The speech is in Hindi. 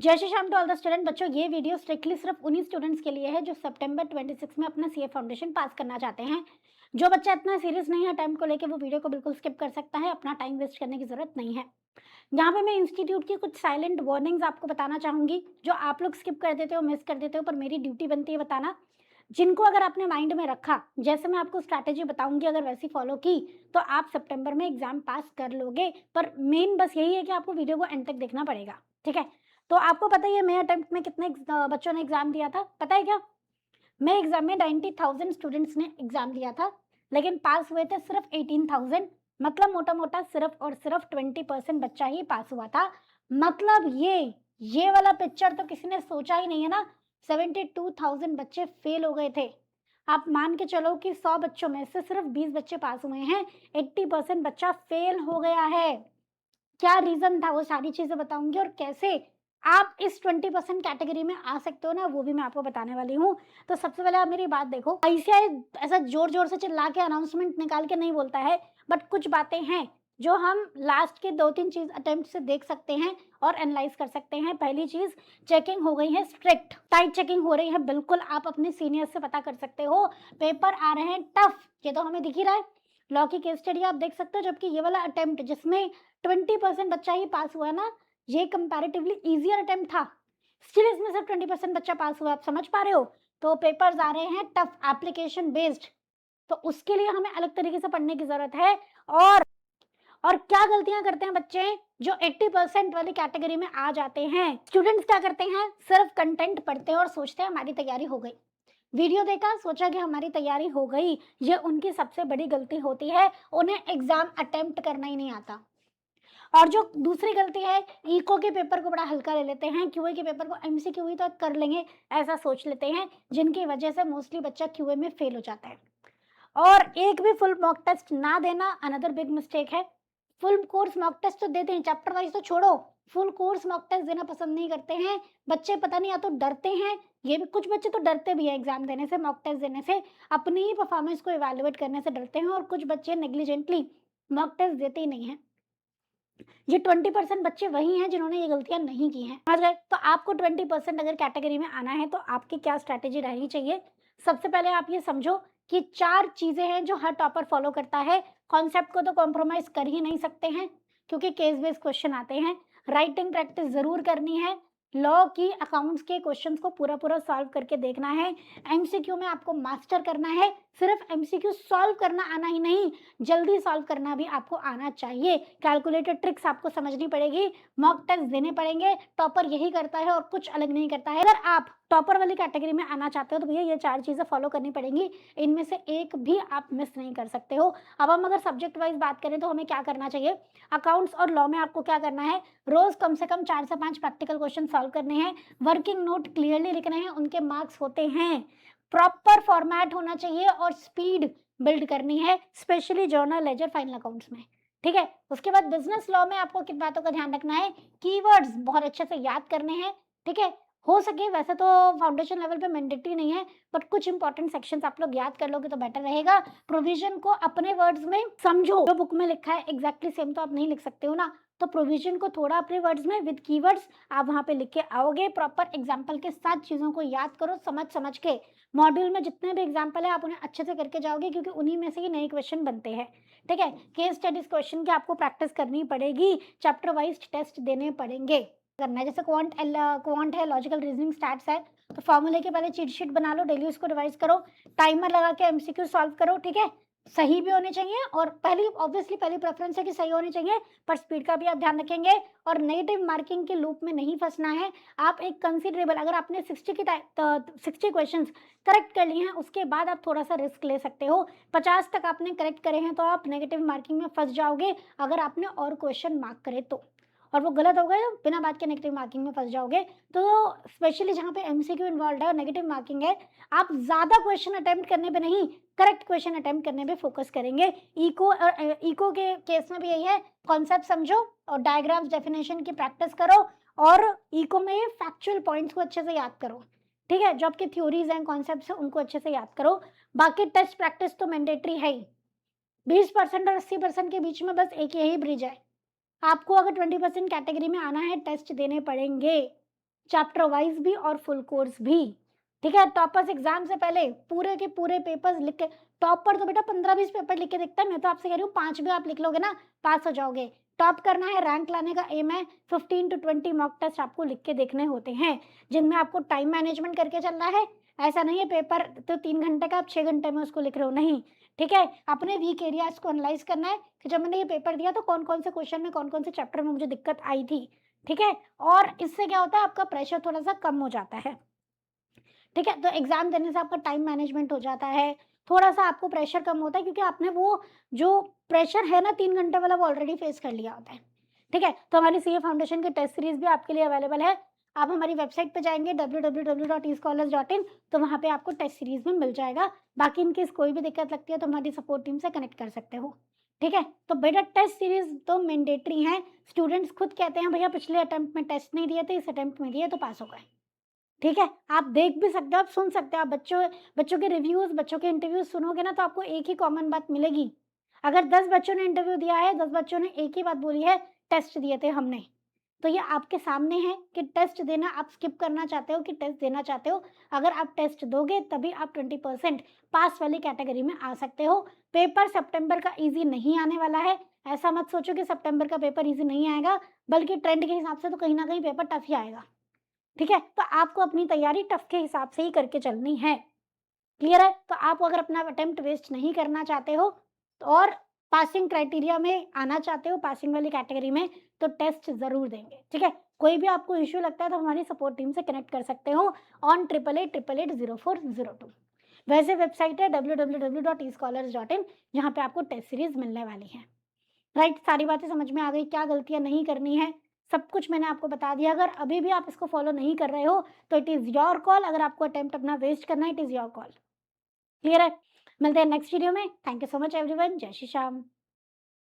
जय Shri Shyam to all the student. बच्चों, ये वीडियो स्ट्रिक्टली सिर्फ उन्हीं स्टूडेंट्स के लिए है जो सितंबर 26 में अपना सीए फाउंडेशन पास करना चाहते हैं। जो बच्चा इतना सीरियस नहीं है अटेम्प्ट को लेके, वो वीडियो को बिल्कुल स्किप कर सकता है। अपना टाइम वेस्ट करने की जरूरत नहीं है। यहाँ पे मैं इंस्टीट्यूट की कुछ साइलेंट वार्निंग्स आपको बताना चाहूंगी, जो आप लोग स्किप कर देते हो, मिस कर देते हो, पर मेरी ड्यूटी बनती है बताना। जिनको अगर आपने माइंड में रखा, जैसे मैं आपको स्ट्रैटेजी बताऊंगी, अगर वैसी फॉलो की तो आप सितंबर में एग्जाम पास कर लोगे। पर मेन बस यही है कि आपको वीडियो को एंड तक देखना पड़ेगा। ठीक है, तो आपको पता ही है मई अटेम्प्ट में कितने बच्चों ने एग्जाम दिया था, पता है क्या? मई एग्जाम में 90,000 स्टूडेंट्स ने एग्जाम दिया था, लेकिन पास हुए थे सिर्फ 18,000। मतलब मोटा मोटा सिर्फ और सिर्फ 20% बच्चा ही पास हुआ था। मतलब ये वाला पिक्चर तो किसी ने सोचा ही नहीं है ना। 72,000 बच्चे फेल हो गए थे। आप मान के चलो कि 100 बच्चों में से सिर्फ 20 बच्चे पास हुए हैं। 80% बच्चा फेल हो गया है। क्या रीजन था, वो सारी चीजें बताऊंगी, और कैसे आप इस 20% कैटेगरी में आ सकते हो ना, वो भी मैं आपको बताने वाली हूँ। तो सबसे पहले आप मेरी बात देखो। आईसीआई ऐसा जोर जोर से चिल्ला के अनाउंसमेंट निकाल के नहीं बोलता है, बट कुछ बातें हैं जो हम लास्ट के 2-3 चीज अटेम्प्ट से देख सकते हैं और एनालाइज कर सकते हैं। पहली चीज, चेकिंग हो गई है स्ट्रिक्ट, टाइट चेकिंग हो रही है। बिल्कुल आप अपने सीनियर से पता कर सकते हो। पेपर आ रहे हैं टफ, ये तो हमें दिख ही रहा है। लॉ की केस स्टडी आप देख सकते हो, जबकि ये वाला अटेम्प्ट जिसमें 20% बच्चा ही पास हुआ है ना, ये कंपैरेटिवली इजियर अटेम्प्ट था। स्टिल इसमें सिर्फ 20% बच्चा पास हुआ। आप समझ पा रहे हो? तो पेपर्स आ रहे हैं टफ, एप्लीकेशन बेस्ड। तो उसके लिए हमें अलग तरीके से पढ़ने की जरूरत है। और और क्या गलतियां करते हैं बच्चे जो 80% वाली कैटेगरी में आ जाते हैं? स्टूडेंट्स क्या करते हैं, सिर्फ कंटेंट पढ़ते हैं और सोचते हैं हमारी तैयारी हो गई। वीडियो देखा, सोचा कि हमारी तैयारी हो गई। ये उनकी सबसे बड़ी गलती होती है। उन्हें एग्जाम अटेम्प्ट करना ही नहीं आता। और जो दूसरी गलती है, इको के पेपर को बड़ा हल्का ले लेते हैं, क्यूए के पेपर को एमसीक्यू ही तो कर लेंगे ऐसा सोच लेते हैं, जिनकी वजह से मोस्टली बच्चा क्यूए में फेल हो जाता है। और एक भी फुल मॉक टेस्ट ना देना अनदर बिग मिस्टेक है। फुल कोर्स मॉक टेस्ट तो देते हैं, चैप्टर वाइज तो छोड़ो, फुल कोर्स मॉक टेस्ट देना पसंद नहीं करते हैं बच्चे। पता नहीं, या तो डरते हैं, ये भी कुछ बच्चे तो डरते भी हैं एग्जाम देने से, मॉक टेस्ट देने से, अपनी ही परफॉर्मेंस को इवैल्यूएट करने से डरते हैं, और कुछ बच्चे नेग्लिजेंटली मॉक टेस्ट देते ही नहीं है। ये 20% बच्चे वही हैं जिन्होंने ये गलतियां नहीं की हैं। समझ गए? तो आपको 20% अगर कैटेगरी में आना है तो आपकी क्या स्ट्रैटेजी रहनी चाहिए? सबसे पहले आप ये समझो कि 4 चीजें हैं जो हर टॉपर फॉलो करता है। कॉन्सेप्ट को तो कॉम्प्रोमाइज कर ही नहीं सकते हैं, क्योंकि केस बेस्ड क्वेश्चन आते हैं। राइटिंग प्रैक्टिस जरूर करनी है। लॉ की अकाउंट्स के क्वेश्चंस को पूरा पूरा सॉल्व करके देखना है। एमसीक्यू में आपको मास्टर करना है। सिर्फ एमसीक्यू सॉल्व करना आना ही नहीं, जल्दी सॉल्व करना भी आपको आना चाहिए। कैलकुलेटेड ट्रिक्स आपको समझनी पड़ेगी, मॉक टेस्ट देने पड़ेंगे। टॉपर यही करता है और कुछ अलग नहीं करता है। अगर आप टॉपर वाली कैटेगरी में आना चाहते हो तो भैया ये 4 चीजें फॉलो करनी पड़ेंगी। इनमें से एक भी आप मिस नहीं कर सकते हो। अब हम अगर सब्जेक्ट वाइज बात करें तो हमें क्या करना चाहिए? अकाउंट्स और लॉ में आपको क्या करना है? रोज कम से कम 4 से 5 प्रैक्टिकल क्वेश्चन सॉल्व करने हैं। वर्किंग नोट क्लियरली लिखने हैं, उनके मार्क्स होते हैं। प्रॉपर फॉर्मेट होना चाहिए और स्पीड बिल्ड करनी है, specially journal, ledger, final accounts में। ठीक है, उसके बाद बिजनेस लॉ में आपको किन बातों का ध्यान रखना है? कीवर्ड्स बहुत अच्छे से याद करने हैं। ठीक है, हो सके वैसे तो फाउंडेशन लेवल पे मैंडेटरी नहीं है, बट कुछ इंपॉर्टेंट सेक्शंस आप लोग याद कर लोगे तो बेटर रहेगा। प्रोविजन को अपने वर्ड्स में समझो, जो बुक में लिखा है एग्जैक्टली सेम तो आप नहीं लिख सकते हो ना, तो प्रोविजन को थोड़ा अपने वर्ड्स में विद कीवर्ड्स आप वहां पे लिख के आओगे। प्रॉपर एग्जाम्पल के साथ चीजों को याद करो, समझ समझ के। मॉड्यूल में जितने भी एग्जाम्पल है आप उन्हें अच्छे से करके जाओगे, क्योंकि उन्हीं में से ही नए क्वेश्चन बनते हैं। ठीक है, केस स्टडीज क्वेश्चन की आपको प्रैक्टिस करनी पड़ेगी, चैप्टर वाइज टेस्ट देने पड़ेंगे। करना है जैसे क्वांट है, लॉजिकल रीजनिंग, स्टैट्स है, तो फॉर्मूले के पहले चीट शीट बना लो, डेली उसको रिवाइज करो, टाइमर लगा के एमसीक्यू सॉल्व करो। ठीक है, सही भी होने चाहिए, और ऑब्वियसली पहली प्रेफरेंस है कि सही होने चाहिए, पर स्पीड का भी आप ध्यान रखेंगे। और नेगेटिव मार्किंग के लूप में नहीं फंसना है। आप एक कंसिडरेबल, अगर आपने 60 क्वेश्चन करेक्ट कर लिए हैं, उसके बाद आप थोड़ा सा रिस्क ले सकते हो। 50 तक आपने करेक्ट करे हैं तो आप नेगेटिव मार्किंग में फंस जाओगे, अगर आपने और क्वेश्चन मार्क करे तो, और वो गलत हो गए तो बिना बात के नेगेटिव मार्किंग में फंस जाओगे। तो स्पेशली जहाँ पे एमसीक्यू इन्वॉल्व है और नेगेटिव मार्किंग है, आप ज्यादा क्वेश्चन अटेम्प्ट करने पे नहीं, करेक्ट क्वेश्चन अटेम्प्ट करने पे फोकस करेंगे। इको के केस में भी यही है, कॉन्सेप्ट समझो और डायग्राम्स, डेफिनेशन की प्रैक्टिस करो, और इको में फैक्चुअल पॉइंट्स को अच्छे से याद करो। ठीक है, जो आपकी थ्योरीज हैं, कॉन्सेप्ट्स हैं, उनको अच्छे से याद करो। बाकी टेस्ट प्रैक्टिस तो मैंडेटरी है ही। 20% और 80% के बीच में बस एक यही ब्रिज है। आपको अगर 20% कैटेगरी में आना है, टेस्ट देने पड़ेंगे। चैप्टर वाइज भी और फुल कोर्स भी। ठीक है, टॉपर्स एग्जाम से पहले पूरे के पूरे पेपर्स लिख के, टॉपर तो बेटा 15-20 पेपर लिख के देखता है, मैं तो आपसे कह रही हूँ 5 भी आप लिख लोगे ना, पास हो जाओगे। टॉप करना है, रैंक लाने का एम है, 15 to 20 मॉक टेस्ट आपको लिख के देखने होते हैं, जिनमें आपको टाइम मैनेजमेंट करके चलना है। ऐसा नहीं है पेपर तो 3 घंटे का आप 6 घंटे में उसको लिख रहे हो, नहीं। ठीक है, अपने वीक एरियाज को एनालाइज करना है कि जब मैंने ये पेपर दिया तो कौन-कौन से क्वेश्चन में, कौन-कौन से चैप्टर में मुझे दिक्कत आई थी। ठीक है, और इससे क्या होता है, आपका प्रेशर थोड़ा-सा कम हो जाता है। ठीक है, तो एग्ज़ाम देने से आपका टाइम मैनेजमेंट हो जाता है, थोड़ा-सा आपको प्रेशर कम होता है क्योंकि आपने वो जो प्रेशर है ना 3 घंटे वाला वो ऑलरेडी फेस कर लिया होता है। ठीक है, तो हमारी सीए फाउंडेशन की टेस्ट सीरीज़ भी आपके लिए अवेलेबल है। आप हमारी वेबसाइट पे जाएँगे www.escholars.in, तो वहाँ पे आपको टेस्ट सीरीज़ भी मिल जाएगा। बाकी इन केस कोई भी दिक्कत लगती है तो हमारी सपोर्ट टीम से कनेक्ट कर सकते हो। ठीक है, तो बेटा टेस्ट सीरीज़ तो मैंडेटरी है, स्टूडेंट्स खुद कहते हैं भैया पिछले अटेम्प्ट में टेस्ट नहीं दिए थे, इस अटेम्प्ट में दिए तो पास हो गए। ठीक है? आप देख भी सकते हो, आप सुन सकते हो, आप बच्चों बच्चों के रिव्यूज़, बच्चों के इंटरव्यूज़ सुनोगे ना तो आपको एक ही कॉमन बात मिलेगी। अगर 10 बच्चों ने इंटरव्यू दिया है, 10 बच्चों ने एक ही बात बोली है, टेस्ट दिए थे हमने। तो ये आपके सामने है कि टेस्ट देना आप स्किप करना चाहते हो कि टेस्ट देना चाहते हो। अगर आप टेस्ट दोगे तभी आप 20% पास वाली कैटेगरी में आ सकते हो। पेपर सितंबर का ईज़ी नहीं आने वाला है। ऐसा मत सोचो कि सितंबर का पेपर ईज़ी नहीं आएगा, बल्कि ट्रेंड के हिसाब से तो कहीं न कहीं पेपर टफ ही आएगा। ठीक है? तो आपको अपनी तैयारी टफ के हिसाब से ही करके चलनी है। क्लियर है? तो आप अगर अपना अटेम्प्ट वेस्ट नहीं करना चाहते हो और पासिंग क्राइटेरिया में आना चाहते हो, पासिंग वाली कैटेगरी में, तो टेस्ट ज़रूर देंगे। ठीक है? कोई भी आपको इश्यू लगता है तो हमारी सपोर्ट टीम से कनेक्ट कर सकते हो ऑन 8888080402। वैसे वेबसाइट है www.escholars.in, जहाँ पे आपको टेस्ट सीरीज़ मिलने वाली है। राइट, सारी बातें समझ में आ गई, क्या गलतियाँ नहीं करनी है, सब कुछ मैंने आपको बता दिया। अगर अभी भी आप इसको फ़ॉलो नहीं कर रहे हो, तो इट इज़ योर कॉल, अगर आपको अटेम्प्ट अपना वेस्ट करना है, it is your call. Clear है? मिलते हैं नेक्स्ट वीडियो में। Thank you so much everyone. जय श्री श्याम।